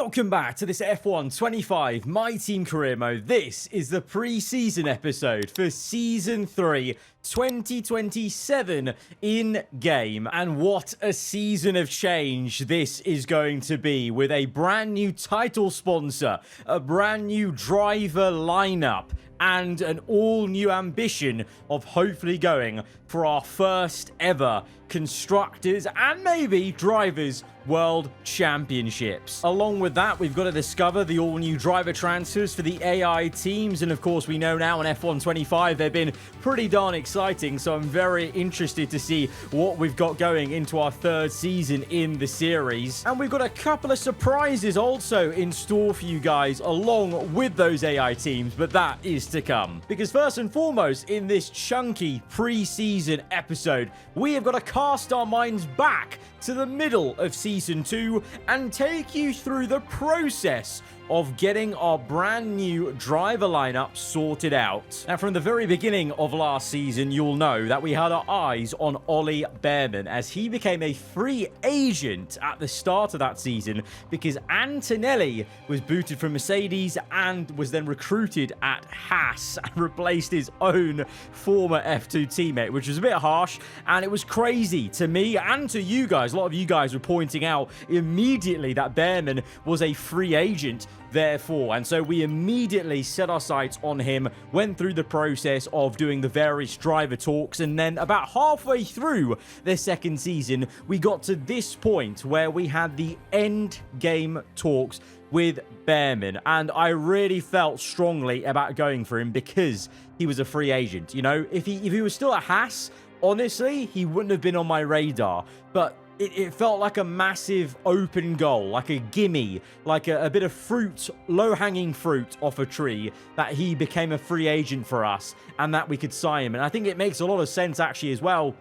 Welcome back to this F1 25 My Team Career Mode. This is the pre-season episode for Season 3 2027 in-game. And what a season of change this is going to be, with a brand new title sponsor, a brand new driver lineup, and an all-new ambition of hopefully going for our first ever Constructors and maybe Drivers World Championships. Along with that, we've got to discover the all-new driver transfers for the AI teams, and of course we know now on F1 25 they've been pretty darn exciting, so I'm very interested to see what we've got going into our third season in the series. And we've got a couple of surprises also in store for you guys along with those AI teams, but that is to come. Because first and foremost, in this chunky pre-season episode, we have got to cast our minds back to the middle of Season 2 and take you through the process of getting our brand new driver lineup sorted out. Now, from the very beginning of last season, you'll know that we had our eyes on Ollie Bearman as he became a free agent at the start of that season because Antonelli was booted from Mercedes and was then recruited at Haas and replaced his own former F2 teammate, which was a bit harsh, and it was crazy to me and to you guys. A lot of you guys were pointing out immediately that Bearman was a free agent therefore, and so we immediately set our sights on him, went through the process of doing the various driver talks, and then about halfway through the second season we got to this point where we had the end game talks with Bearman, and I really felt strongly about going for him because he was a free agent. You know, if he was still at Haas, honestly he wouldn't have been on my radar, but it felt like a massive open goal, like a gimme, like a bit of fruit, low-hanging fruit off a tree, that he became a free agent for us and that we could sign him. And I think it makes a lot of sense actually as well.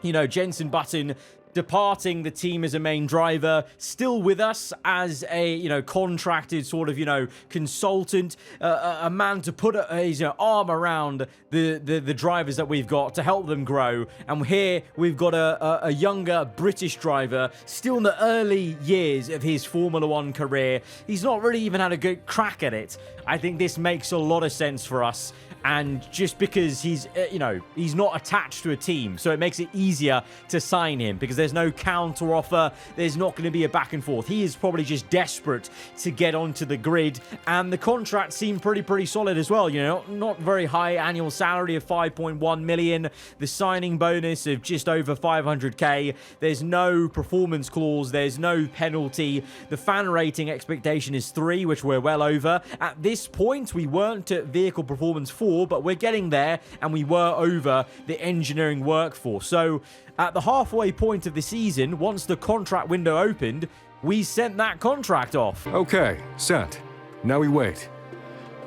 You know, Jenson Button departing the team as a main driver, still with us as a, you know, contracted sort of, you know, consultant, a man to put his arm around the drivers that we've got to help them grow. And here we've got a younger British driver still in the early years of his Formula One career. He's not really even had a good crack at it. I think this makes a lot of sense for us. And just because he's, you know, he's not attached to a team, so it makes it easier to sign him because there's no counter offer. There's not going to be a back and forth. He is probably just desperate to get onto the grid, and the contract seemed pretty solid as well. You know, not very high annual salary of 5.1 million, the signing bonus of just over 500k. There's no performance clause. There's no penalty. The fan rating expectation is 3, which we're well over. At this point, we weren't at vehicle performance 4, but we're getting there, and we were over the engineering workforce. So at the halfway point of the season, once the contract window opened, we sent that contract off. Okay, sent. Now we wait.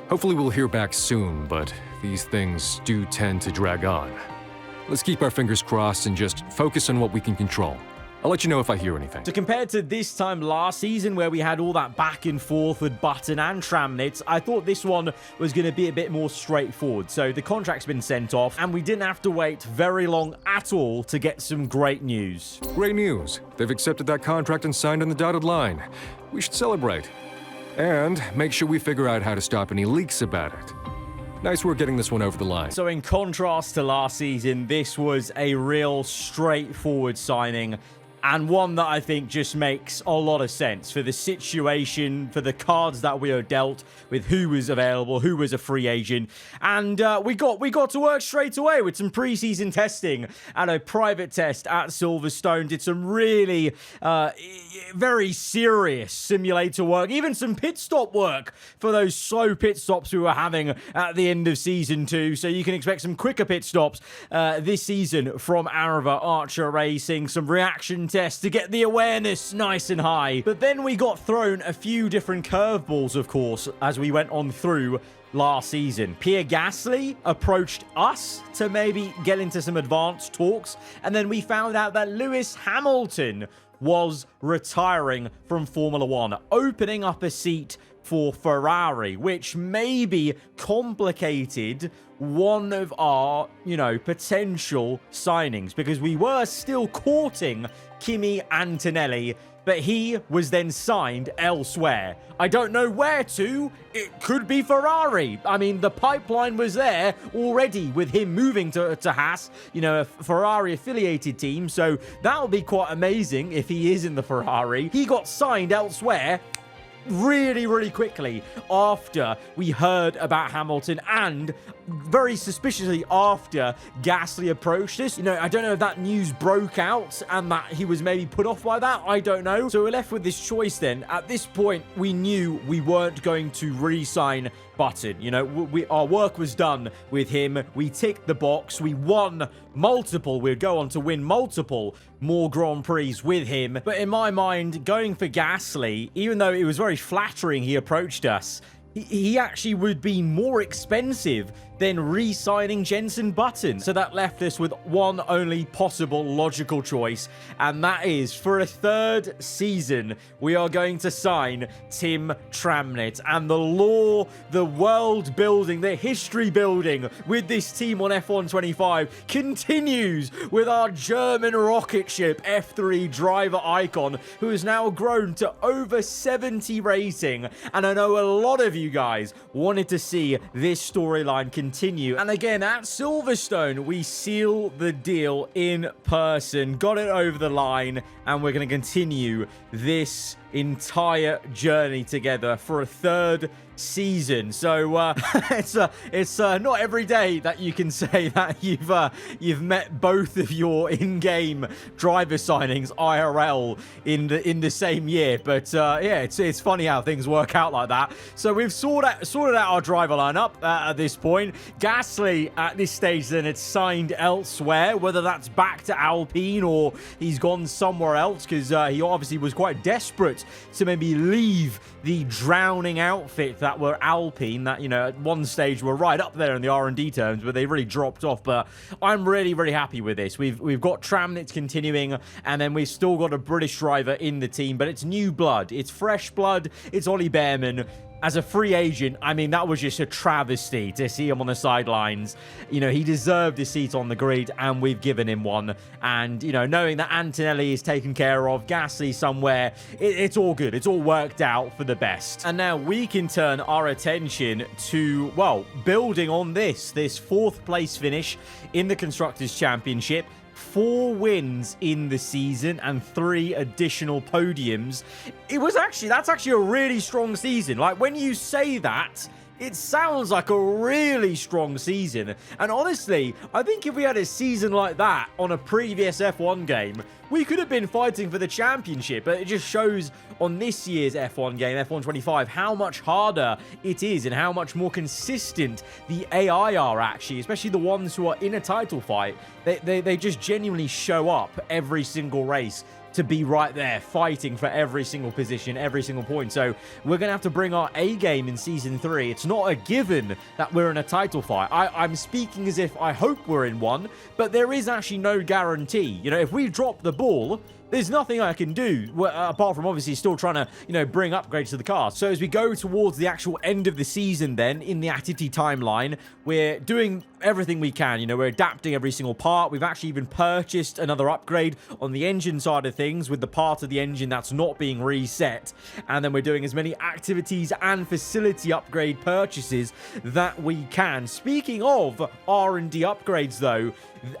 Hopefully we'll hear back soon, but these things do tend to drag on. Let's keep our fingers crossed and just focus on what we can control. I'll let you know if I hear anything. So compared to this time last season where we had all that back and forth with Button and Tramnitz, I thought this one was going to be a bit more straightforward. So the contract's been sent off and we didn't have to wait very long at all to get some great news. Great news. They've accepted that contract and signed on the dotted line. We should celebrate. And make sure we figure out how to stop any leaks about it. Nice work getting this one over the line. So in contrast to last season, this was a real straightforward signing, and one that I think just makes a lot of sense for the situation, for the cards that we are dealt, with who was available, who was a free agent. And we got to work straight away with some preseason testing and a private test at Silverstone. Did some really very serious simulator work, even some pit stop work for those slow pit stops we were having at the end of Season 2. So you can expect some quicker pit stops this season from AAR Racing, some reaction tests to get the awareness nice and high. But then we got thrown a few different curveballs, of course, as we went on through last season. Pierre Gasly approached us to maybe get into some advanced talks, and then we found out that Lewis Hamilton was retiring from Formula One, opening up a seat for Ferrari, which maybe complicated one of our, potential signings, because we were still courting Kimi Antonelli but he was then signed elsewhere. I don't know where to. It could be Ferrari. I mean, the pipeline was there already with him moving to Haas, you know, a Ferrari affiliated team. So that'll be quite amazing if he is in the Ferrari. He got signed elsewhere really quickly after we heard about Hamilton, and very suspiciously after Gasly approached us. You know, I don't know if that news broke out and that he was maybe put off by that. I don't know. So we're left with this choice then. At this point, we knew we weren't going to re-sign Button. You know, our work was done with him. We ticked the box. We won multiple. We'd go on to win multiple more Grand Prix with him. But in my mind, going for Gasly, even though it was very flattering he approached us, he actually would be more expensive than re-signing Jenson Button. So that left us with one only possible logical choice, and that is, for a third season, we are going to sign Tim Tramnett. And the lore, the world building, the history building with this team on F1 25 continues with our German rocket ship F3 driver icon, who has now grown to over 70 rating. And I know a lot of you guys wanted to see this storyline continue. And again, at Silverstone, we seal the deal in person, got it over the line, and we're going to continue this entire journey together for a third season. So it's not every day that you can say that you've met both of your in-game driver signings IRL in the same year. But yeah, it's funny how things work out like that. So we've sorted out our driver lineup at this point. Gasly at this stage then had signed elsewhere, whether that's back to Alpine or he's gone somewhere else, because he obviously was quite desperate to maybe leave the drowning outfit that were Alpine, that, you know, at one stage were right up there in the R&D terms, but they really dropped off. But I'm really happy with this. We've got Tramnett continuing, and then we've still got a British driver in the team, but it's new blood, it's fresh blood, it's Ollie Behrman. As a free agent, I mean, that was just a travesty to see him on the sidelines. You know, he deserved a seat on the grid, and we've given him one. And, you know, knowing that Antonelli is taken care of, Gasly somewhere, it's all good. It's all worked out for the best. And now we can turn our attention to, well, building on this fourth place finish in the Constructors' Championship. 4 wins in the season and 3 additional podiums. That's actually a really strong season. Like, when you say that, it sounds like a really strong season. And honestly, I think if we had a season like that on a previous F1 game, we could have been fighting for the championship. But it just shows on this year's F1 game, F1 25, how much harder it is and how much more consistent the AI are actually, especially the ones who are in a title fight. They just genuinely show up every single race to be right there fighting for every single position, every single point. So we're going to have to bring our A game in Season 3. It's not a given that we're in a title fight. I'm speaking as if I hope we're in one, but there is actually no guarantee. You know, if we drop the ball, there's nothing I can do, apart from obviously still trying to, you know, bring upgrades to the car. So as we go towards the actual end of the season then, in the activity timeline, we're doing everything we can. You know, we're adapting every single part. We've actually even purchased another upgrade on the engine side of things with the part of the engine that's not being reset. And then we're doing as many activities and facility upgrade purchases that we can. Speaking of R&D upgrades though,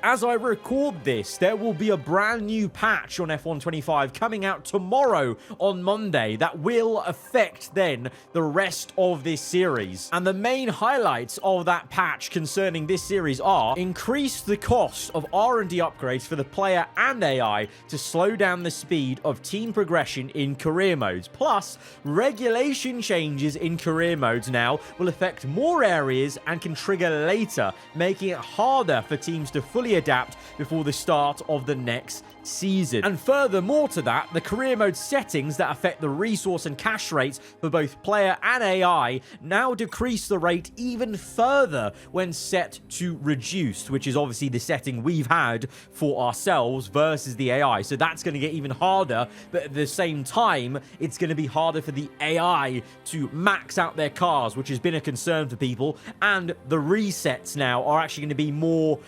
as I record this, there will be a brand new patch on F1 25 coming out tomorrow on Monday that will affect then the rest of this series. And the main highlights of that patch concerning this series are: increase the cost of R&D upgrades for the player and AI to slow down the speed of team progression in career modes. Plus, regulation changes in career modes now will affect more areas and can trigger later, making it harder for teams to fully adapt before the start of the next season. And furthermore to that, the career mode settings that affect the resource and cash rates for both player and AI now decrease the rate even further when set to reduced, which is obviously the setting we've had for ourselves versus the AI. So that's going to get even harder, but at the same time, it's going to be harder for the AI to max out their cars, which has been a concern for people. And the resets now are actually going to be more,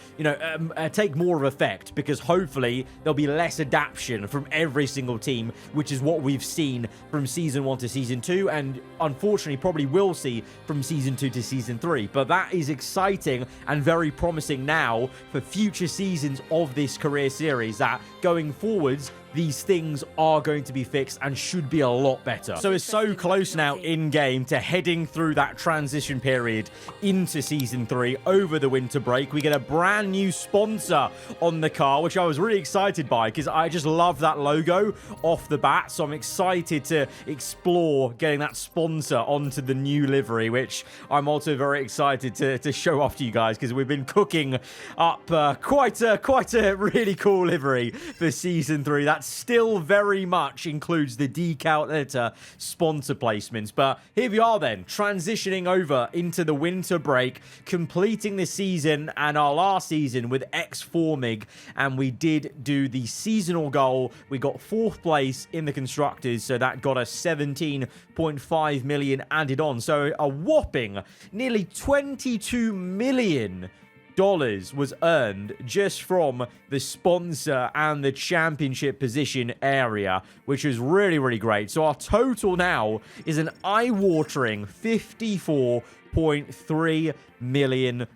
take more of effect, because hopefully there'll be less adaptation from every single team, which is what we've seen from Season 1 to Season 2, and unfortunately probably will see from Season 2 to Season 3. But that is exciting and very promising now for future seasons of this career series, that going forwards, these things are going to be fixed and should be a lot better. So it's so close now in-game to heading through that transition period into Season 3 over the winter break. We get a brand new sponsor on the car, which I was really excited by because I just love that logo off the bat. So I'm excited to explore getting that sponsor onto the new livery, which I'm also very excited to show off to you guys, because we've been cooking up quite a really cool livery for Season 3. That still very much includes the decal editor sponsor placements. But here we are then, transitioning over into the winter break, completing this season and our last season with X4 MiG, and we did do the seasonal goal. We got 4th place in the constructors, so that got us 17.5 million added on. So a whopping nearly 22 million was earned just from the sponsor and the championship position area, which is really, really great. So our total now is an eye-watering $54.3 million.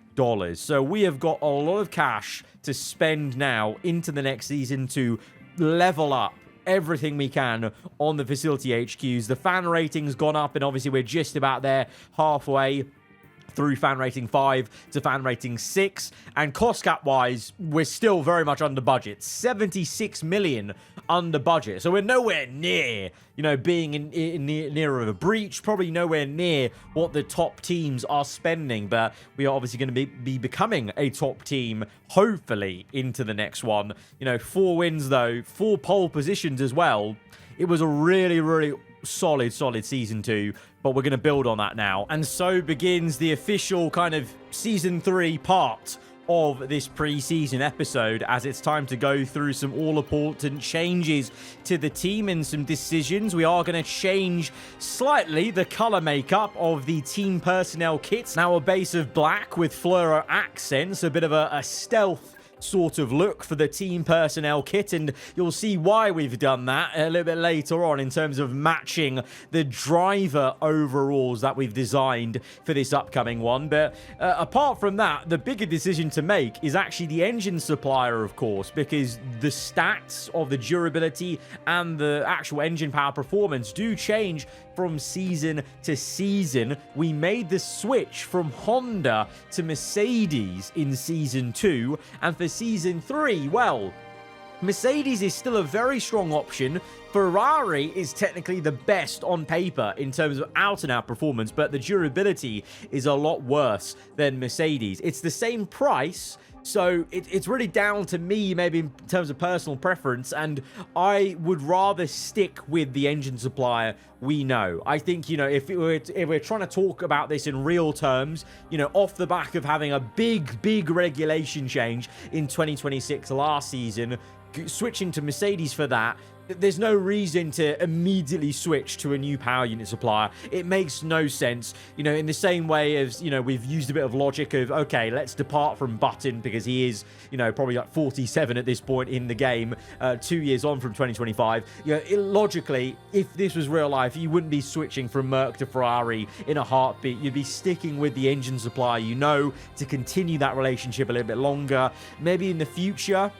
So we have got a lot of cash to spend now into the next season to level up everything we can on the facility HQs. The fan rating's gone up, and obviously we're just about there, halfway through fan rating 5 to fan rating 6, and cost cap wise we're still very much under budget, 76 million under budget. So we're nowhere near, being in near of a breach, probably nowhere near what the top teams are spending, but we are obviously going to be becoming a top team hopefully into the next one. 4 wins though, 4 pole positions as well. It was a really, really solid Season 2, but we're going to build on that now. And so begins the official kind of Season 3 part of this pre-season episode, as it's time to go through some all-important changes to the team and some decisions. We are going to change slightly the color makeup of the team personnel kits. Now a base of black with fluoro accents, a bit of a stealth sort of look for the team personnel kit, and you'll see why we've done that a little bit later on in terms of matching the driver overalls that we've designed for this upcoming one. But apart from that, the bigger decision to make is actually the engine supplier, of course, because the stats of the durability and the actual engine power performance do change from season to season. We made the switch from Honda to Mercedes in Season 2, and for Season 3, well, Mercedes is still a very strong option. Ferrari is technically the best on paper in terms of out-and-out performance, but the durability is a lot worse than Mercedes. It's the same price, so it's really down to me, maybe in terms of personal preference, and I would rather stick with the engine supplier we know. I think, if we're trying to talk about this in real terms, off the back of having a big regulation change in 2026 last season, switching to Mercedes for that, there's no reason to immediately switch to a new power unit supplier. It makes no sense. In the same way as, we've used a bit of logic of, okay, let's depart from Button because he is, probably like 47 at this point in the game, 2 years on from 2025. Logically, if this was real life, you wouldn't be switching from Merc to Ferrari in a heartbeat. You'd be sticking with the engine supplier, to continue that relationship a little bit longer. Maybe in the future,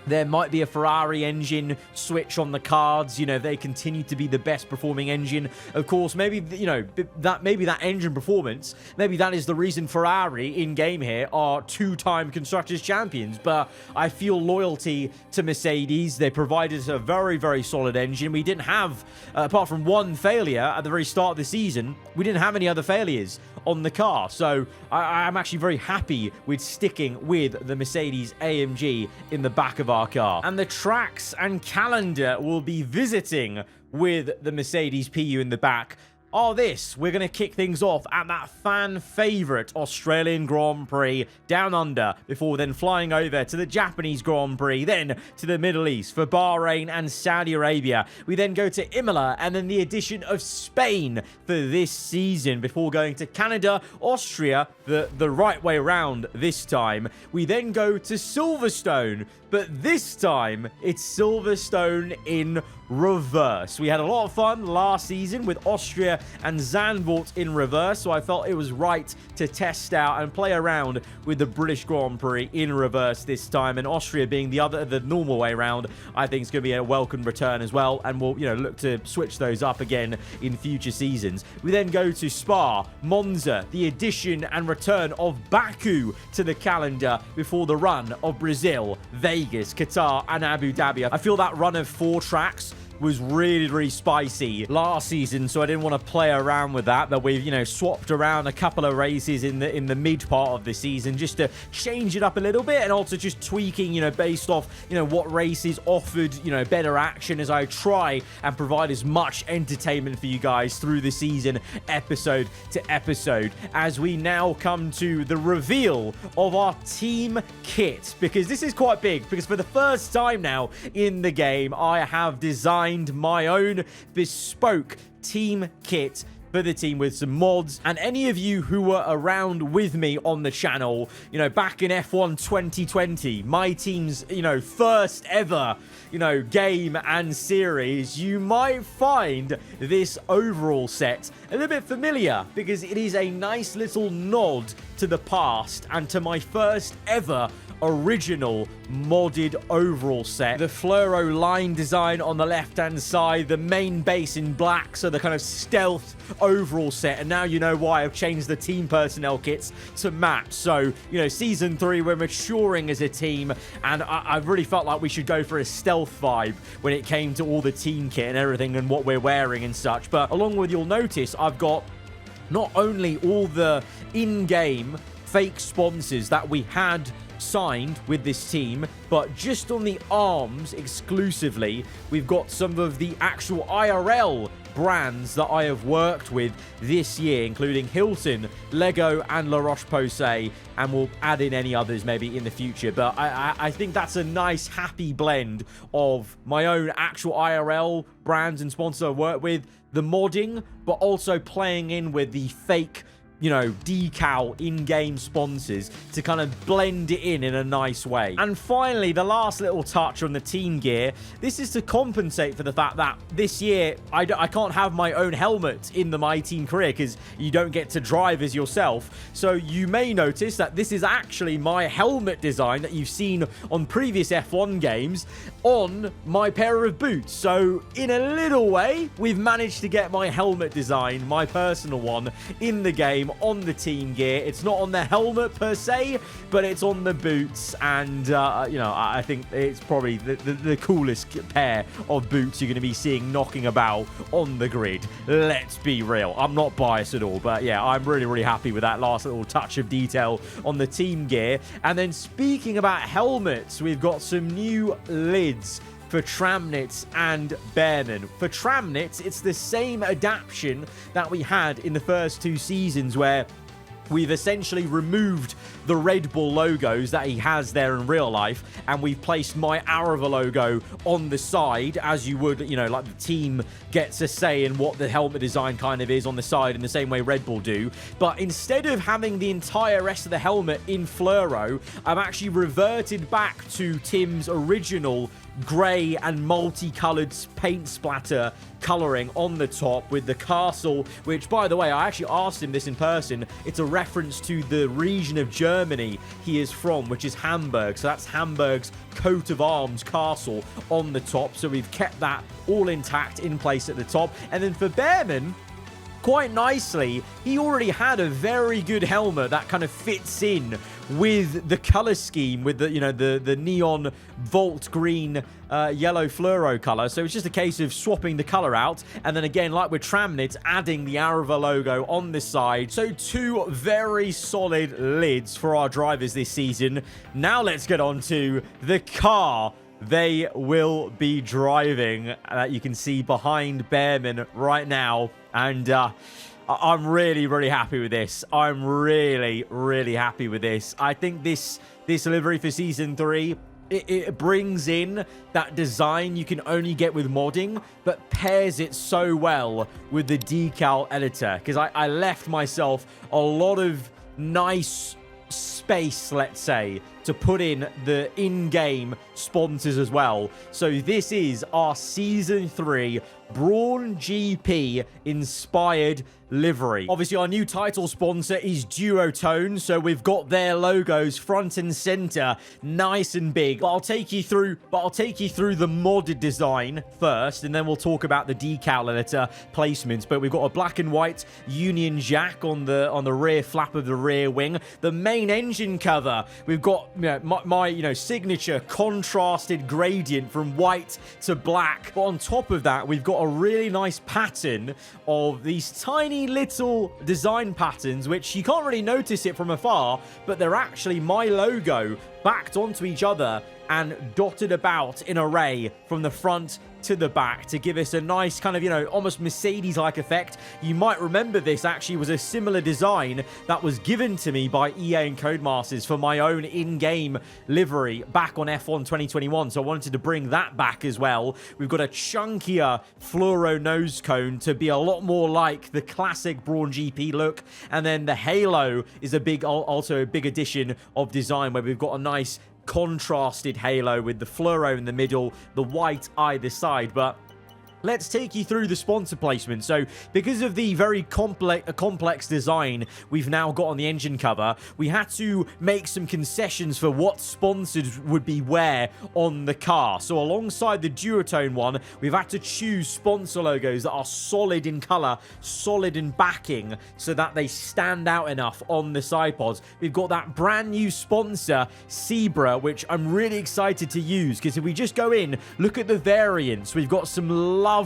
there might be a Ferrari engine switch on the cards, if they continue to be the best performing engine. Of course, maybe, that engine performance, maybe that is the reason Ferrari in game here are 2-time Constructors champions. But I feel loyalty to Mercedes. They provided us a very, very solid engine. We didn't have, apart from one failure at the very start of the season, we didn't have any other failures on the car. So I'm actually very happy with sticking with the Mercedes AMG in the back of our car. And the tracks and calendar will be visiting with the Mercedes PU in the back are this. We're going to kick things off at that fan favourite Australian Grand Prix down under, before then flying over to the Japanese Grand Prix, then to the Middle East for Bahrain and Saudi Arabia. We then go to Imola, and then the addition of Spain for this season, before going to Canada, Austria, the right way around this time. We then go to Silverstone, but this time it's Silverstone in reverse. We had a lot of fun last season with Austria and Zandvoort in reverse, so I felt it was right to test out and play around with the British Grand Prix in reverse this time, and Austria being the normal way around. I think it's going to be a welcome return as well, and we'll look to switch those up again in future seasons. We then go to Spa, Monza, the addition and return of Baku to the calendar before the run of Brazil, Vegas, Qatar and Abu Dhabi. I feel that run of 4 tracks was really, really spicy last season, so I didn't want to play around with that. But we've, swapped around a couple of races in the mid part of the season just to change it up a little bit, and also just tweaking, based off, what races offered, better action, as I try and provide as much entertainment for you guys through the season, episode to episode. As we now come to the reveal of our team kit, because this is quite big, because for the first time now in the game, I have designed my own bespoke team kit for the team with some mods. And any of you who were around with me on the channel, back in F1 2020, my team's, first ever, game and series, you might find this overall set a little bit familiar, because it is a nice little nod to the past and to my first ever original modded overall set. The fluoro line design on the left hand side, the main base in black, so the kind of stealth overall set. And now you know why I've changed the team personnel kits to match. So season 3, we're maturing as a team, and I've really felt like we should go for a stealth vibe when it came to all the team kit and everything and what we're wearing and such. But along with, you'll notice I've got not only all the in-game fake sponsors that we had signed with this team, but just on the arms exclusively, we've got some of the actual IRL brands that I have worked with this year, including Hilton, Lego and La Roche-Posay, and we'll add in any others maybe in the future. But I think that's a nice happy blend of my own actual IRL brands and sponsors I work with, the modding, but also playing in with the fake decal in-game sponsors to kind of blend it in a nice way. And finally, the last little touch on the team gear. This is to compensate for the fact that this year I can't have my own helmet in the My Team career, because you don't get to drive as yourself. So you may notice that this is actually my helmet design that you've seen on previous F1 games on my pair of boots. So in a little way, we've managed to get my helmet design, my personal one, in the game on the team gear. It's not on the helmet per se, but it's on the boots, and I think it's probably the coolest pair of boots you're going to be seeing knocking about on the grid. Let's be real, I'm not biased at all, but yeah, I'm really happy with that last little touch of detail on the team gear. And then speaking about helmets, we've got some new lids for Tramnitz and Behrman. For Tramnitz, it's the same adaptation that we had in the first 2 seasons, where we've essentially removed the Red Bull logos that he has there in real life, and we've placed my aarava logo on the side, as you would, like the team gets a say in what the helmet design kind of is on the side, in the same way Red Bull do. But instead of having the entire rest of the helmet in fluoro, I've actually reverted back to Tim's original grey and multicolored paint splatter coloring on the top, with the castle, which, by the way, I actually asked him this in person. It's a reference to the region of Germany he is from, which is Hamburg. So that's Hamburg's coat of arms castle on the top. So we've kept that all intact in place at the top. And then for Behrman, quite nicely, he already had a very good helmet that kind of fits in with the color scheme, with the neon volt green yellow fluoro color. So it's just a case of swapping the color out, and then again, like with Tramnitz, adding the aarava logo on the side. So 2 very solid lids for our drivers this season. Now let's get on to the car they will be driving, that you can see behind Behrman right now. And I'm really, really happy with this. I'm really, really happy with this. I think this livery for Season 3, it brings in that design you can only get with modding, but pairs it so well with the decal editor. Because I left myself a lot of nice space, let's say, to put in the in-game sponsors as well. So this is our Season 3 Brawn GP inspired livery. Obviously, our new title sponsor is Duotone, so we've got their logos front and center, nice and big. But I'll take you through the modded design first, and then we'll talk about the decal editor placements. But we've got a black and white Union Jack on the rear flap of the rear wing. The main engine cover, we've got my signature contrasted gradient from white to black. But on top of that, we've got a really nice pattern of these tiny little design patterns, which you can't really notice it from afar, but they're actually my logo backed onto each other and dotted about in array from the front to the back to give us a nice kind of, almost Mercedes-like effect. You might remember this actually was a similar design that was given to me by EA and Codemasters for my own in-game livery back on F1 2021, so I wanted to bring that back as well. We've got a chunkier fluoro nose cone to be a lot more like the classic Brawn GP look, and then the halo is also a big addition of design where we've got a nice contrasted halo with the fluoro in the middle, the white either side. But let's take you through the sponsor placement. So because of the very complex design we've now got on the engine cover, we had to make some concessions for what sponsors would be where on the car. So alongside the Duotone one, we've had to choose sponsor logos that are solid in color, solid in backing, so that they stand out enough on the side pods. We've got that brand new sponsor, Zebra, which I'm really excited to use, because if we just go in, look at the variants. We've got some lovely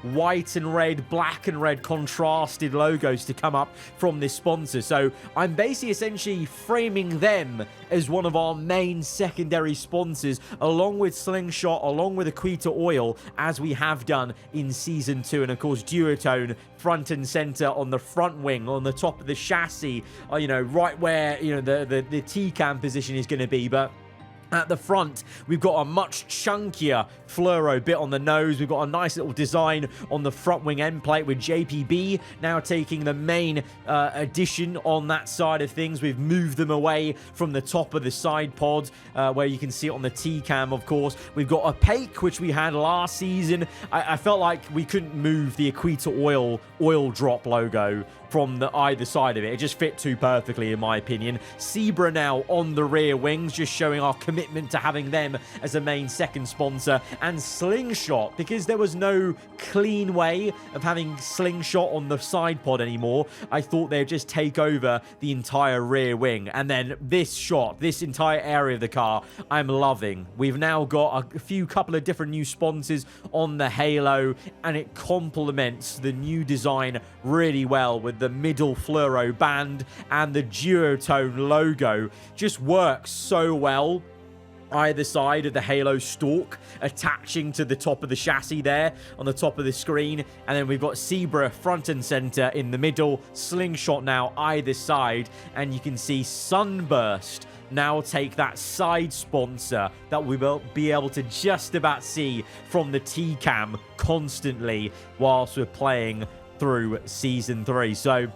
white and red, black and red contrasted logos to come up from this sponsor. So I'm basically essentially framing them as one of our main secondary sponsors, along with Slingshot, along with Aquita Oil, as we have done in Season 2. And of course, Duotone front and center on the front wing, on the top of the chassis, right where, the T-cam position is going to be. But at the front, we've got a much chunkier fluoro bit on the nose. We've got a nice little design on the front wing end plate with JPB now taking the main addition on that side of things. We've moved them away from the top of the side pod where you can see it on the T-cam, of course. We've got Opaque, which we had last season. I felt like we couldn't move the Aquita oil drop logo from the either side of it. It just fit too perfectly, in my opinion. Zebra now on the rear wings, just showing our commitment to having them as a main second sponsor. And Slingshot, because there was no clean way of having Slingshot on the side pod anymore, I thought they'd just take over the entire rear wing. And then this shot, this entire area of the car, I'm loving. We've now got a couple of different new sponsors on the halo, and it complements the new design really well with the middle fluoro band, and the Duotone logo just works so well either side of the halo stalk, attaching to the top of the chassis there on the top of the screen. And then we've got Zebra front and center in the middle, Slingshot now either side, and you can see Sunburst now take that side sponsor that we will be able to just about see from the T-cam constantly whilst we're playing through Season 3. So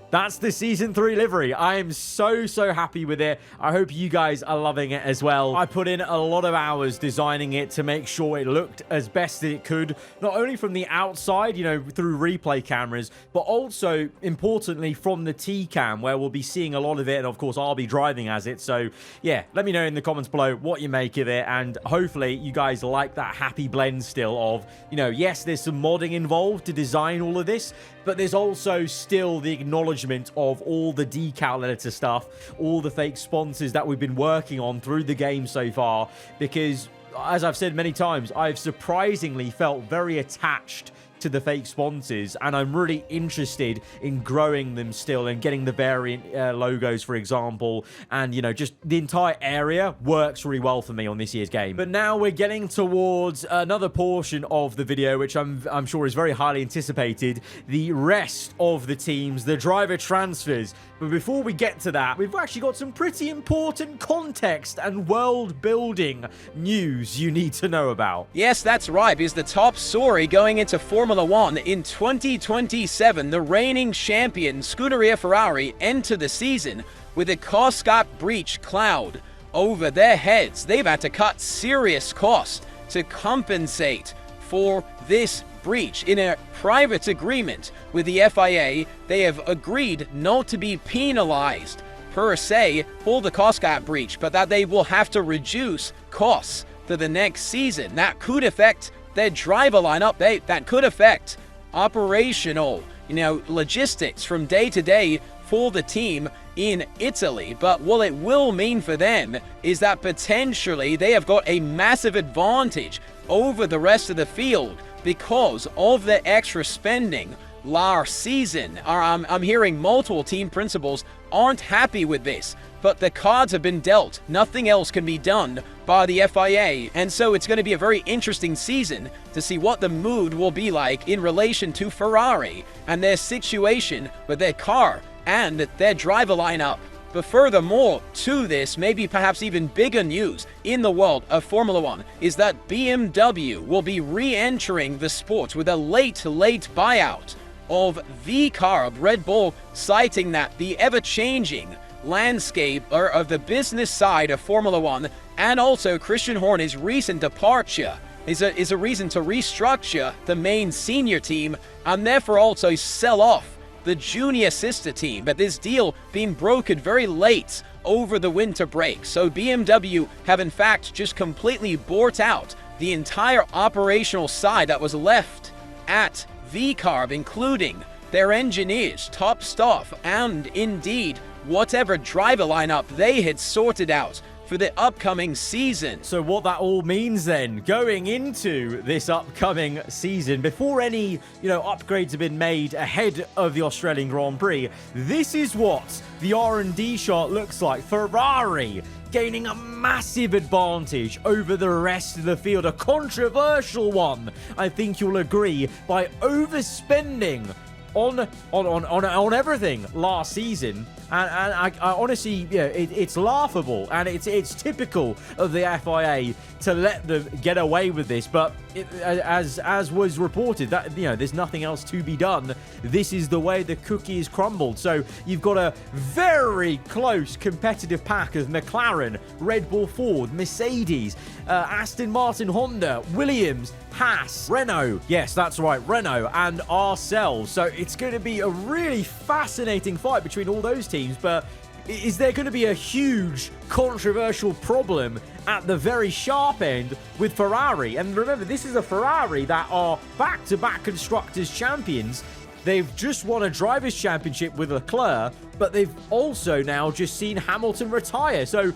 that's the Season 3 livery. I am so happy with it. I hope you guys are loving it as well. I put in a lot of hours designing it to make sure it looked as best as it could, not only from the outside, through replay cameras, but also, importantly, from the T-cam, where we'll be seeing a lot of it, and of course, I'll be driving as it. So, yeah, let me know in the comments below what you make of it, and hopefully you guys like that happy blend still of, yes, there's some modding involved to design all of this, but there's also still the acknowledgement of all the decal editor stuff, all the fake sponsors that we've been working on through the game so far, because as I've said many times, I've surprisingly felt very attached to the fake sponsors, and I'm really interested in growing them still and getting the variant logos, for example, and, you know, just the entire area works really well for me on this year's game. But now we're getting towards another portion of the video, which I'm sure is very highly anticipated, the rest of the teams, the driver transfers. But before we get to that, we've actually got some pretty important context and world-building news you need to know about. Yes, that's right, because the top story going into Formula 1 in 2027, the reigning champion Scuderia Ferrari enter the season with a cost-cap breach cloud over their heads. They've had to cut serious costs to compensate for this breach. In a private agreement with the FIA, they have agreed not to be penalized per se for the cost cap breach, but that they will have to reduce costs for the next season. That could affect their driver lineup. That could affect operational, logistics from day to day for the team in Italy. But what it will mean for them is that potentially they have got a massive advantage over the rest of the field because of the extra spending last season. I'm hearing multiple team principals aren't happy with this, but the cards have been dealt. Nothing else can be done by the FIA, and so it's going to be a very interesting season to see what the mood will be like in relation to Ferrari and their situation with their car and their driver lineup. But furthermore to this, maybe perhaps even bigger news in the world of Formula 1 is that BMW will be re-entering the sport with a late buyout of VCARB. Red Bull citing that the ever-changing landscape of the business side of Formula 1 and also Christian Horner's recent departure is a reason to restructure the main senior team and therefore also sell off the junior sister team, but this deal being brokered very late over the winter break. So BMW have in fact just completely bought out the entire operational side that was left at VCARB, including their engineers, top staff, and indeed whatever driver lineup they had sorted out for the upcoming season. So what that all means then, going into this upcoming season, before any, upgrades have been made ahead of the Australian Grand Prix, this is what the R&D chart looks like. Ferrari gaining a massive advantage over the rest of the field, a controversial one, I think you'll agree, by overspending on everything last season, and I honestly, it's laughable, and it's typical of the FIA to let them get away with this. But as was reported, that there's nothing else to be done. This is the way the cookie is crumbled. So you've got a very close competitive pack of McLaren, Red Bull, Ford, Mercedes, Aston Martin, Honda, Williams, Haas, Renault. Yes, that's right, Renault, and ourselves. So it's going to be a really fascinating fight between all those teams. But is there going to be a huge controversial problem at the very sharp end with Ferrari? And remember, this is a Ferrari that are back-to-back Constructors champions. They've just won a Drivers' Championship with Leclerc, but they've also now just seen Hamilton retire. So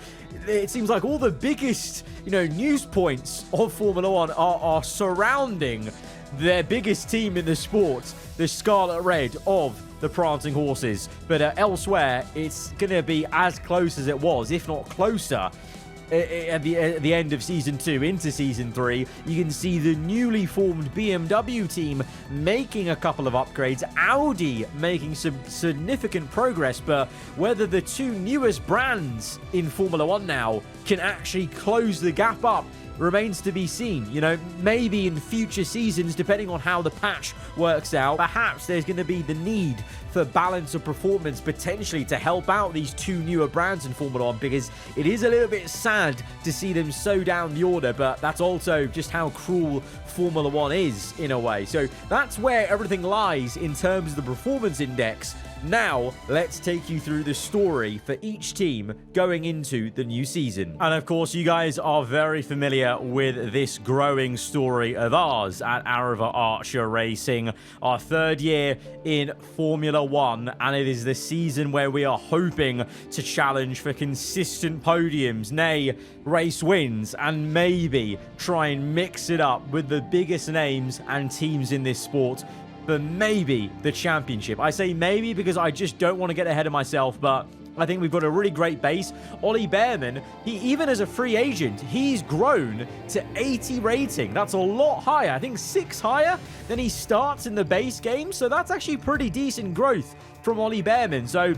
it seems like all the biggest, news points of Formula 1 are surrounding their biggest team in the sport, the Scarlet Red of the Prancing Horses. But elsewhere, it's going to be as close as it was, if not closer, at the end of Season 2 into Season 3. You can see the newly formed BMW team making a couple of upgrades, Audi making some significant progress, but whether the two newest brands in Formula 1 now can actually close the gap up remains to be seen. Maybe in future seasons, depending on how the patch works out, perhaps there's going to be the need for balance of performance potentially to help out these two newer brands in Formula 1, because it is a little bit sad to see them so down the order, but that's also just how cruel Formula 1 is in a way. So that's where everything lies in terms of the performance index Now, let's take you through the story for each team going into the new season. And of course, you guys are very familiar with this growing story of ours at AAR Racing, our third year in Formula One, and it is the season where we are hoping to challenge for consistent podiums, nay, race wins, and maybe try and mix it up with the biggest names and teams in this sport for maybe the championship. I say maybe because I just don't want to get ahead of myself, but I think we've got a really great base. Ollie Behrman, even as a free agent, he's grown to 80 rating. That's a lot higher. I think 6 higher than he starts in the base game. So that's actually pretty decent growth from Ollie Behrman. So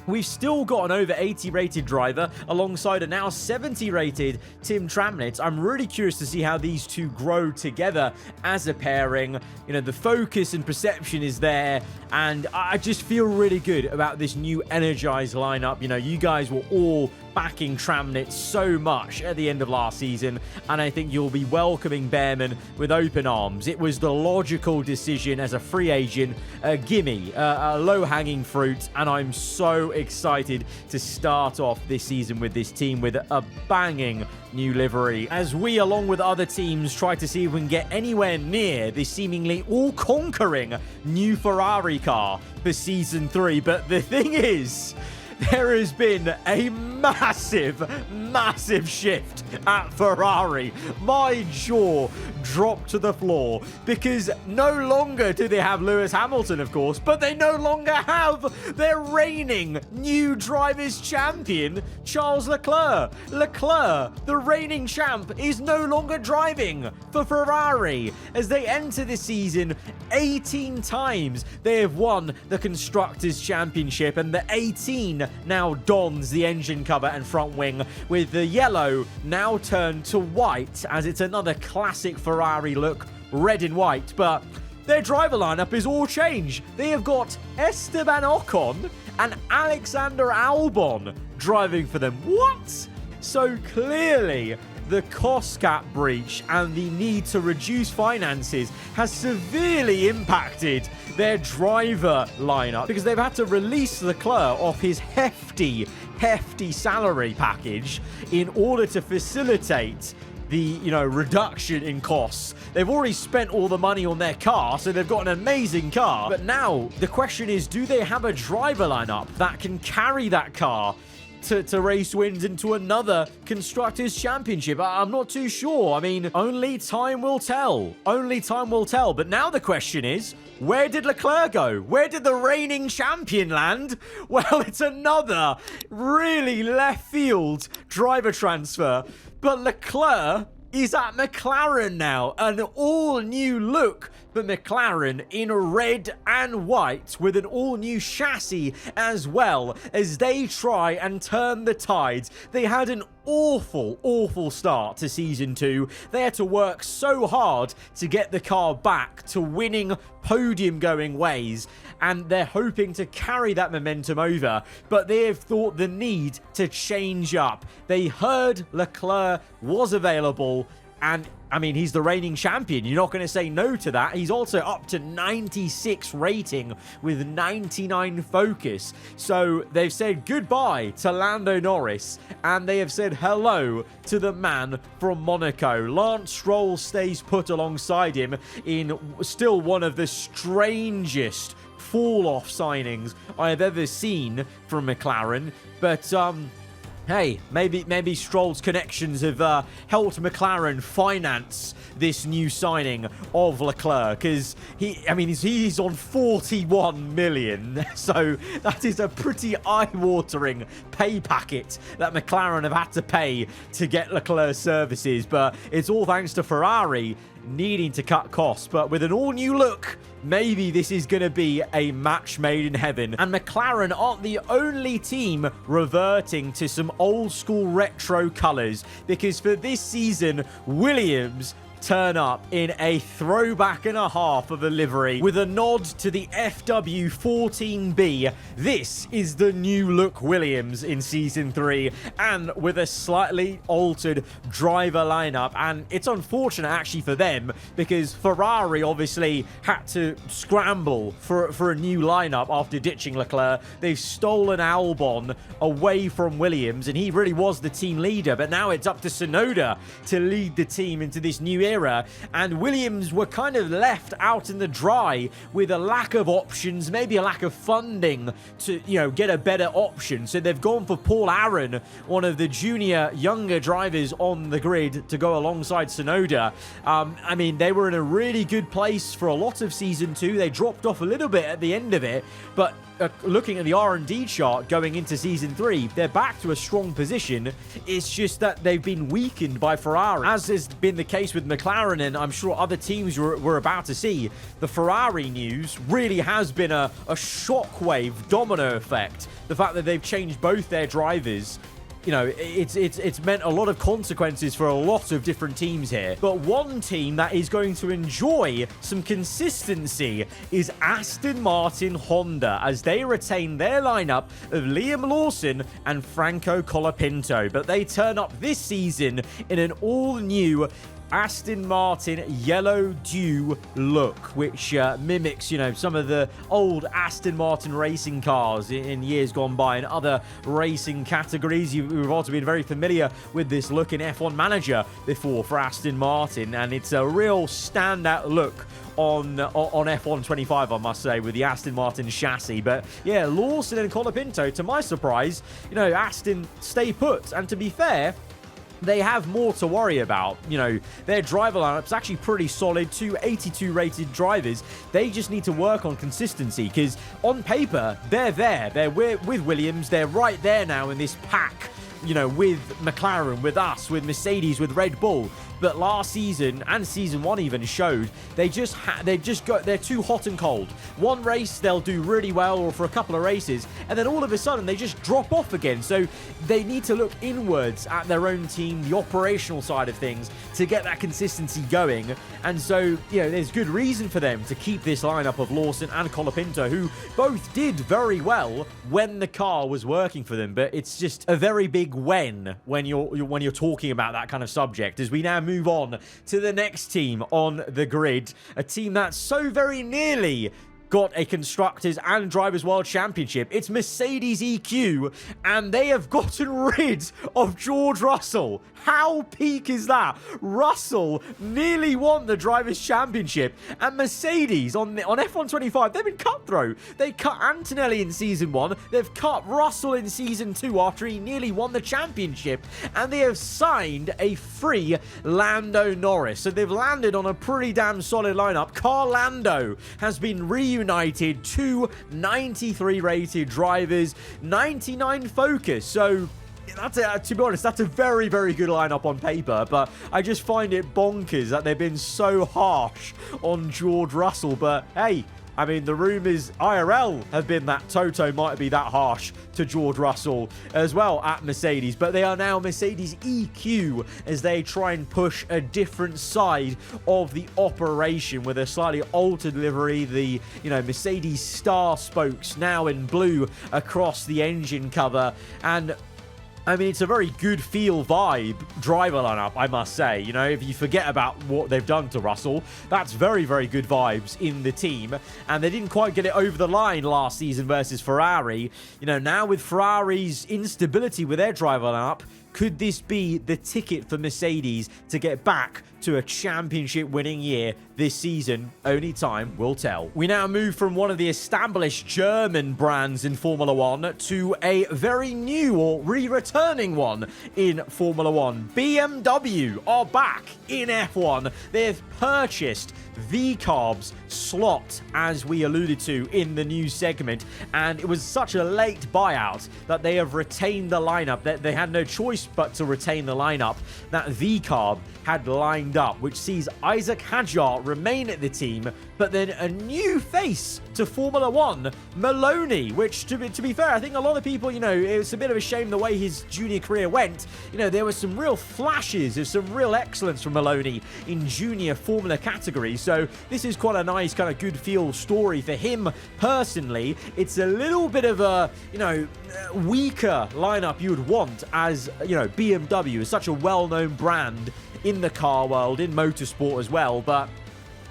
we've still got an over 80 rated driver alongside a now 70 rated Tim Tramnitz. I'm really curious to see how these two grow together as a pairing. You know, the focus and perception is there, and I just feel really good about this new energized lineup. You know, you guys were all backing Tramnitz so much at the end of last season, and I think you'll be welcoming Behrman with open arms. It was the logical decision as a free agent, a gimme, a low-hanging fruit, and I'm so excited to start off this season with this team with a banging new livery, as we, along with other teams, try to see if we can get anywhere near this seemingly all-conquering new Ferrari car for Season 3. But the thing is, there has been a massive shift at Ferrari. My jaw dropped to the floor because no longer do they have Lewis Hamilton, of course, but they no longer have their reigning new drivers' champion, Charles Leclerc. Leclerc, the reigning champ, is no longer driving for Ferrari as they enter the season 18 times. They have won the Constructors' Championship, and the 18 now dons the engine cover and front wing, with the yellow now turned to white as it's another classic Ferrari look, red and white. But their driver lineup is all changed. They have got Esteban Ocon and Alexander Albon driving for them. What? So clearly, the cost cap breach and the need to reduce finances has severely impacted their driver lineup, because they've had to release Leclerc off his hefty salary package in order to facilitate the, reduction in costs. They've already spent all the money on their car, so they've got an amazing car. But now the question is, do they have a driver lineup that can carry that car to race wins into another Constructors' Championship? I'm not too sure. I mean, only time will tell. Only time will tell. But now the question is, where did Leclerc go? Where did the reigning champion land? Well, it's another really left field driver transfer. But Leclerc is at McLaren now. An all-new look for McLaren in red and white, with an all-new chassis as well, as they try and turn the tides. They had an awful start to Season 2. They had to work so hard to get the car back to winning podium-going ways, and they're hoping to carry that momentum over, but they have thought the need to change up. They heard Leclerc was available, and I mean, he's the reigning champion. You're not going to say no to that. He's also up to 96 rating with 99 focus. So they've said goodbye to Lando Norris, and they have said hello to the man from Monaco. Lance Stroll stays put alongside him in still one of the strangest fall-off signings I have ever seen from McLaren. But hey, maybe Stroll's connections have helped McLaren finance this new signing of Leclerc, because he's on 41 million, so that is a pretty eye-watering pay packet that McLaren have had to pay to get Leclerc's services. But it's all thanks to Ferrari needing to cut costs. But with an all-new look, maybe this is going to be a match made in heaven. And McLaren aren't the only team reverting to some old-school retro colours, because for this season, Williams turn up in a throwback and a half of a livery with a nod to the FW14B. This is the new look Williams in Season 3, and with a slightly altered driver lineup. And it's unfortunate actually for them, because Ferrari obviously had to scramble for a new lineup after ditching Leclerc. They've stolen Albon away from Williams, and he really was the team leader, but now it's up to Tsunoda to lead the team into this new era. And Williams were kind of left out in the dry with a lack of options, maybe a lack of funding to, get a better option. So they've gone for Paul Aaron, one of the junior younger drivers on the grid, to go alongside Tsunoda. I mean, they were in a really good place for a lot of Season 2. They dropped off a little bit at the end of it, but looking at the R&D chart going into Season 3, they're back to a strong position. It's just that they've been weakened by Ferrari, as has been the case with McLaren, and I'm sure other teams we're about to see. The Ferrari news really has been a shockwave domino effect. The fact that they've changed both their drivers, it's meant a lot of consequences for a lot of different teams here. But one team that is going to enjoy some consistency is Aston Martin Honda, as they retain their lineup of Liam Lawson and Franco Colapinto. But they turn up this season in an all-new Aston Martin Yellow Dew look, which mimics, some of the old Aston Martin racing cars in years gone by and other racing categories. You've also been very familiar with this look in F1 Manager before for Aston Martin, and it's a real standout look on F1 25, I must say, with the Aston Martin chassis. But yeah, Lawson and Colapinto, to my surprise, Aston stay put, and to be fair, they have more to worry about. Their driver lineup's actually pretty solid. 2 82 rated drivers. They just need to work on consistency, because on paper, they're there. They're with Williams. They're right there now in this pack, with McLaren, with us, with Mercedes, with Red Bull. But last season, and Season 1 even, showed they're too hot and cold. One race they'll do really well, or for a couple of races, and then all of a sudden they just drop off again. So they need to look inwards at their own team, the operational side of things, to get that consistency going. And so, there's good reason for them to keep this lineup of Lawson and Colapinto, who both did very well when the car was working for them. But it's just a very big when you're talking about that kind of subject, as we now move on to the next team on the grid, a team that so very nearly got a Constructors and Drivers' World Championship. It's Mercedes EQ, and they have gotten rid of George Russell. How peak is that? Russell nearly won the Drivers' Championship, and Mercedes on F1 25, they've been cutthroat. They cut Antonelli in Season 1, they've cut Russell in Season 2 after he nearly won the championship, and they have signed a free Lando Norris. So they've landed on a pretty damn solid lineup. Carl Lando has been reunited, 2 93 rated drivers, 99 focus. So to be honest, that's a very, very good lineup on paper, but I just find it bonkers that they've been so harsh on George Russell. But hey, I mean, the rumours IRL have been that Toto might be that harsh to George Russell as well at Mercedes, but they are now Mercedes EQ as they try and push a different side of the operation with a slightly altered livery. The Mercedes star spokes now in blue across the engine cover, and I mean, it's a very good feel vibe driver lineup, I must say. If you forget about what they've done to Russell, that's very, very good vibes in the team. And they didn't quite get it over the line last season versus Ferrari. Now with Ferrari's instability with their driver lineup, could this be the ticket for Mercedes to get back to a championship winning year this season? Only time will tell. We now move from one of the established German brands in Formula 1 to a very new or re-returning one in Formula 1. BMW are back in F1. They've purchased VCarb's slot, as we alluded to in the news segment, and it was such a late buyout that they have retained the lineup, that they had no choice but to retain the lineup that VCarb had lined up, which sees Isaac Hadjar remain at the team, but then a new face to Formula One, Maloney, which, to be fair, I think a lot of people, it's a bit of a shame the way his junior career went. There were some real flashes of some real excellence from Maloney in junior Formula category, so this is quite a nice kind of good feel story for him personally. It's a little bit of a, weaker lineup you would want as, BMW is such a well-known brand in the car world, in motorsport as well, but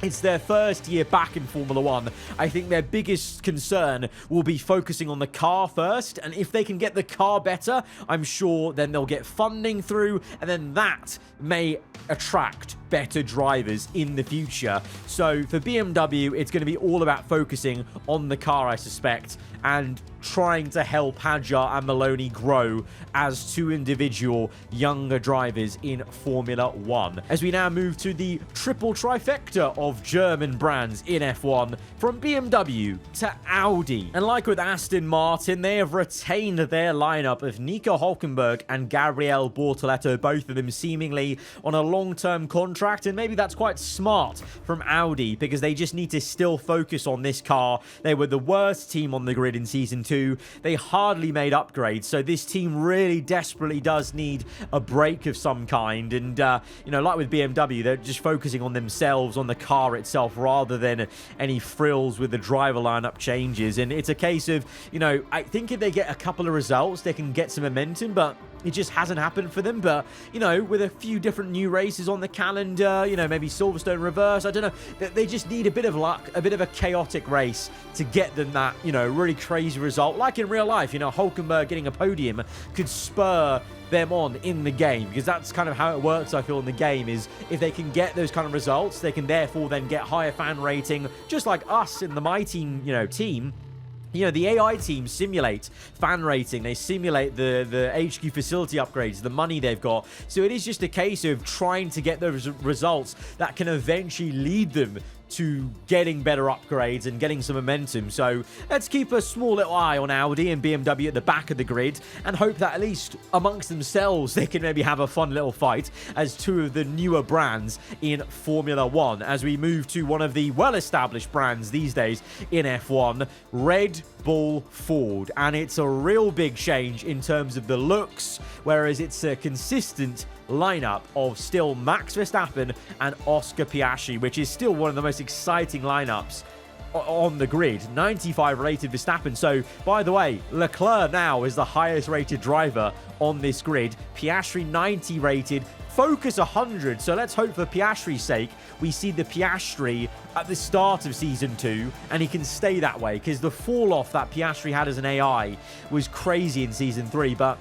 it's their first year back in Formula One. I think their biggest concern will be focusing on the car first, and if they can get the car better, I'm sure then they'll get funding through, and then that may attract better drivers in the future. So for BMW, it's going to be all about focusing on the car, I suspect, and trying to help Hadjar and Maloney grow as two individual younger drivers in Formula One. As we now move to the triple trifecta of German brands in F1, from BMW to Audi. And like with Aston Martin, they have retained their lineup of Nico Hülkenberg and Gabriel Bortoleto, both of them seemingly on a long-term contract, and maybe that's quite smart from Audi because they just need to still focus on this car. They were the worst team on the grid in Season 2. They hardly made upgrades, so this team really desperately does need a break of some kind. And, like with BMW, they're just focusing on themselves, on the car itself, rather than any frills with the driver lineup changes. And it's a case of, I think if they get a couple of results, they can get some momentum, but it just hasn't happened for them. But, with a few different new races on the calendar, maybe Silverstone reverse, I don't know. They just need a bit of luck, a bit of a chaotic race to get them that, really crazy result. Like in real life, Hülkenberg getting a podium could spur them on in the game, because that's kind of how it works, I feel, in the game, is if they can get those kind of results, they can therefore then get higher fan rating, just like us in the My Team, team. The AI teams simulate fan rating. They simulate the HQ facility upgrades, the money they've got. So it is just a case of trying to get those results that can eventually lead them to getting better upgrades and getting some momentum. So let's keep a small little eye on Audi and BMW at the back of the grid and hope that at least amongst themselves they can maybe have a fun little fight as two of the newer brands in Formula One. As we move to one of the well-established brands these days in F1, Red Bull Ford. And it's a real big change in terms of the looks, whereas it's a consistent lineup of still Max Verstappen and Oscar Piastri, which is still one of the most exciting lineups on the grid. 95 rated Verstappen. So, by the way, Leclerc now is the highest rated driver on this grid. Piastri 90 rated. Focus 100. So let's hope for Piastri's sake we see the Piastri at the start of Season 2 and he can stay that way, because the fall off that Piastri had as an AI was crazy in Season 3. But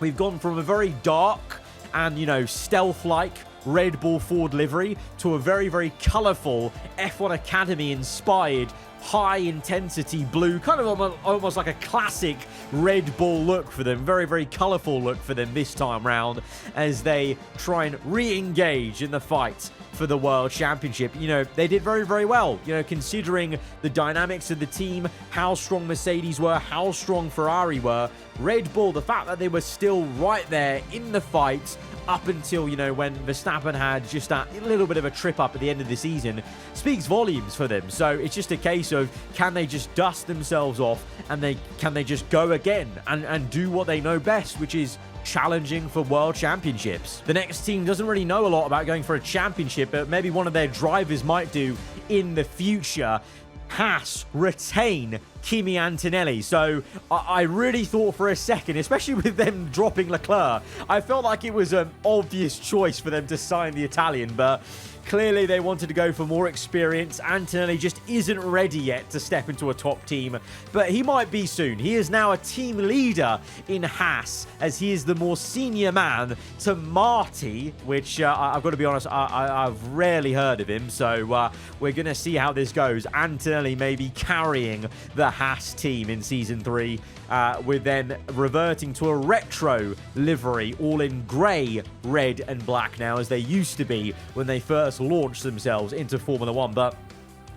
we've gone from a very dark and, stealth-like Red Bull Ford livery to a very, very colourful F1 Academy-inspired high-intensity blue, kind of almost like a classic Red Bull look for them. Very, very colourful look for them this time round as they try and re-engage in the fight for the World Championship. They did very, very well, considering the dynamics of the team, how strong Mercedes were, how strong Ferrari were. Red Bull, the fact that they were still right there in the fight up until, when Verstappen had just that little bit of a trip up at the end of the season, speaks volumes for them. So it's just a case of, can they just dust themselves off and can they just go again and do what they know best, which is challenging for world championships. The next team doesn't really know a lot about going for a championship, but maybe one of their drivers might do in the future. Haas retain Kimi Antonelli. So I really thought for a second, especially with them dropping Leclerc, I felt like it was an obvious choice for them to sign the Italian, but clearly they wanted to go for more experience. Antonelli just isn't ready yet to step into a top team, but he might be soon. He is now a team leader in Haas, as he is the more senior man to Marty, which I've got to be honest, I've rarely heard of him. So we're going to see how this goes. Antonelli may be carrying the Haas team in Season 3, with them reverting to a retro livery, all in grey, red and black now, as they used to be when they first launched themselves into Formula 1. But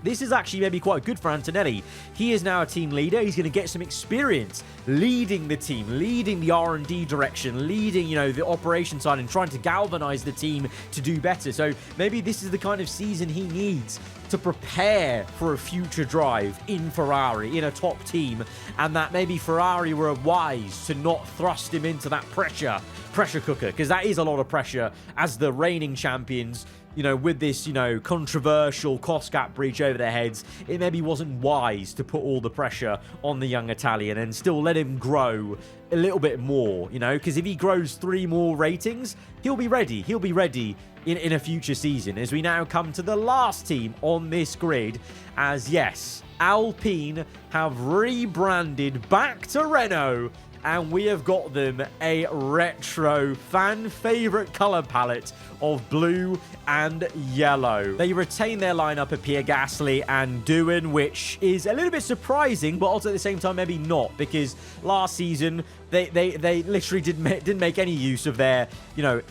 This is actually maybe quite good for Antonelli. He is now a team leader. He's going to get some experience leading the team, leading the R&D direction, leading, the operation side and trying to galvanize the team to do better. So maybe this is the kind of season he needs to prepare for a future drive in Ferrari, in a top team, and that maybe Ferrari were wise to not thrust him into that pressure cooker, because that is a lot of pressure as the reigning champions. With this, controversial cost gap breach over their heads, it maybe wasn't wise to put all the pressure on the young Italian and still let him grow a little bit more, because if he grows 3 more ratings, he'll be ready. He'll be ready in a future season. As we now come to the last team on this grid, as yes, Alpine have rebranded back to Renault, and we have got them a retro fan favorite color palette of blue and yellow. They retain their lineup of Pierre Gasly and Doohan, which is a little bit surprising, but also at the same time maybe not, because last season they literally didn't make any use of their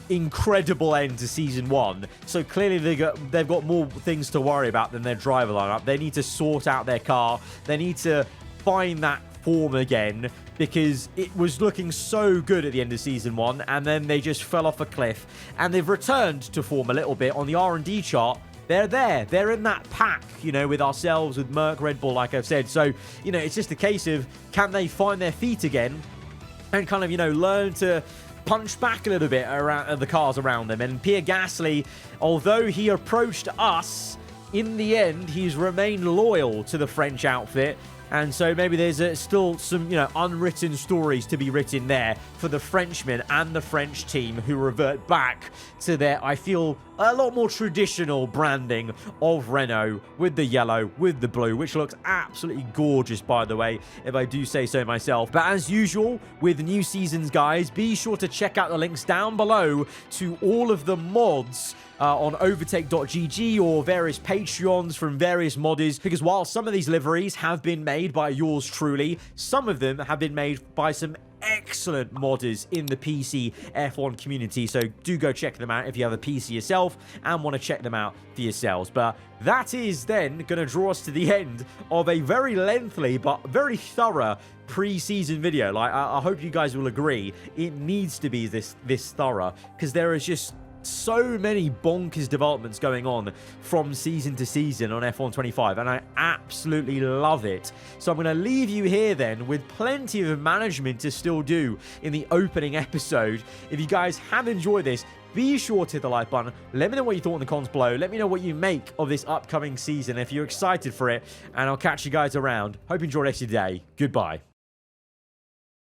incredible end to season 1. So clearly they've got more things to worry about than their driver lineup. They need to sort out their car. They need to find that form again, because it was looking so good at the end of season 1, and then they just fell off a cliff, and they've returned to form a little bit on the R&D chart. They're there. They're in that pack, with ourselves, with Merc, Red Bull, like I've said. So, it's just a case of, can they find their feet again and kind of, learn to punch back a little bit around the cars around them. And Pierre Gasly, although he approached us, in the end, he's remained loyal to the French outfit. And so maybe there's still some, unwritten stories to be written there for the Frenchmen and the French team, who revert back to their, I feel, a lot more traditional branding of Renault, with the yellow, with the blue, which looks absolutely gorgeous, by the way, if I do say so myself. But as usual, with new seasons, guys, be sure to check out the links down below to all of the mods on overtake.gg or various Patreons from various modders, because while some of these liveries have been made by yours truly, some of them have been made by some excellent modders in the PC F1 community. So do go check them out if you have a PC yourself and want to check them out for yourselves. But that is then going to draw us to the end of a very lengthy but very thorough pre-season video. Like, I hope you guys will agree, it needs to be this thorough, because there is just so many bonkers developments going on from season to season on F1 25, and I absolutely love it. So I'm going to leave you here then with plenty of management to still do in the opening episode. If you guys have enjoyed this, be sure to hit the like button. Let me know what you thought in the comments below. Let me know what you make of this upcoming season, if you're excited for it, and I'll catch you guys around. Hope you enjoyed the rest of your day. Goodbye.